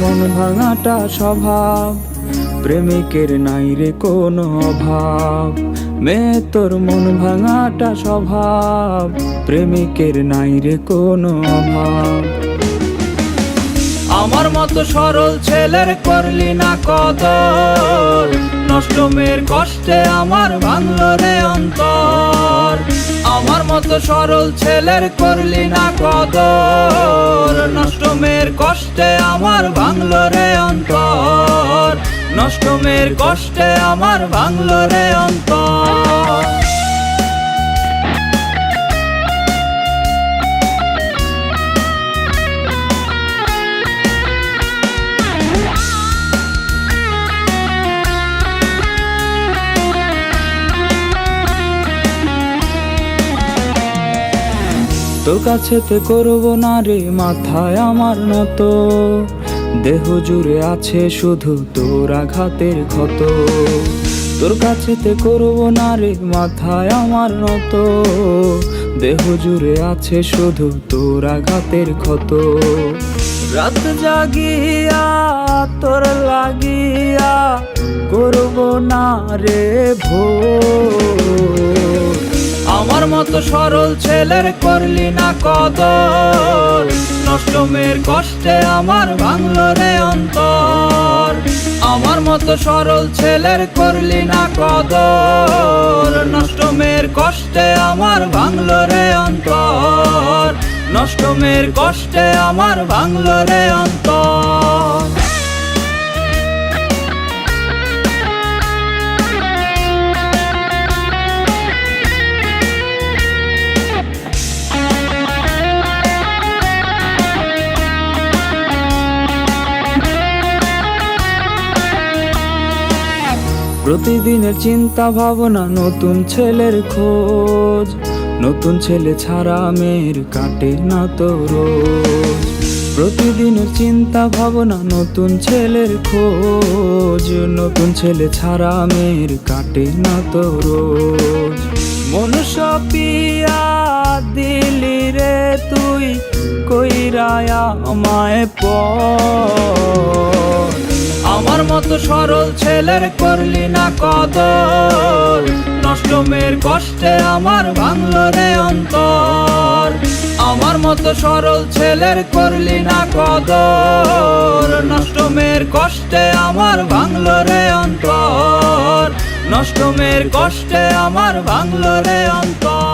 মন ভাঙাটা স্বভাব, প্রেমিকের নাই রে কোনো অভাব। মেয়ে তোর মন ভাঙাটা স্বভাব, প্রেমিকের নাই রে কোনো অভাব। আমার মতো সরল ছেলের করলি না কদর, নষ্ট মেয়ের কষ্টে আমার ভাঙল রে অন্তর। আমার মতো সরল ছেলের করলি না কদর, নষ্ট মেয়ের কষ্টে আমার ভাঙল রে অন্তর। নষ্ট মেয়ের কষ্টে আমার ভাঙল রে অন্তর। তোর কাছেতে করবো না রে মাথায় আমার নত, দেহ জুড়ে আছে শুধু তোর আঘাতের ক্ষত। তোর কাছেতে করবো না রে মাথায় আমার নত, দেহ জুড়ে আছে শুধু তোর আঘাতের ক্ষত। রাত জাগিয়া তোর লাগিয়া করবো না রে ভোর। আমার মতো সরল ছেলের করলি না কদর, নষ্ট মেয়ের কষ্টে আমার ভাঙল রে অন্তর। আমার মতো সরল ছেলের করলি না কদর, নষ্ট মেয়ের কষ্টে আমার ভাঙল রে অন্তর। নষ্ট মেয়ের কষ্টে আমার ভাঙল রে অন্তর। প্রতিদিনের চিন্তা ভাবনা নতুন ছেলের খোঁজ, নতুন ছেলে ছাড়া মেয়ের কাটে না তো রোজ। প্রতিদিনের চিন্তা ভাবনা নতুন ছেলের খোঁজ, নতুন ছেলে ছাড়া মেয়ের কাটে না তো রোজ। মনুষ্য পিয়া দিলি রে তুই কইরায়া আমায় পর। আমার মতো সরল ছেলের করলি না কদর, নষ্ট মেয়ের কষ্টে আমার ভাঙল রে অন্তর। আমার মতো সরল ছেলের করলি না কদর, নষ্ট মেয়ের কষ্টে আমার ভাঙল রে অন্তর। নষ্ট মেয়ের কষ্টে আমার ভাঙল রে অন্তর।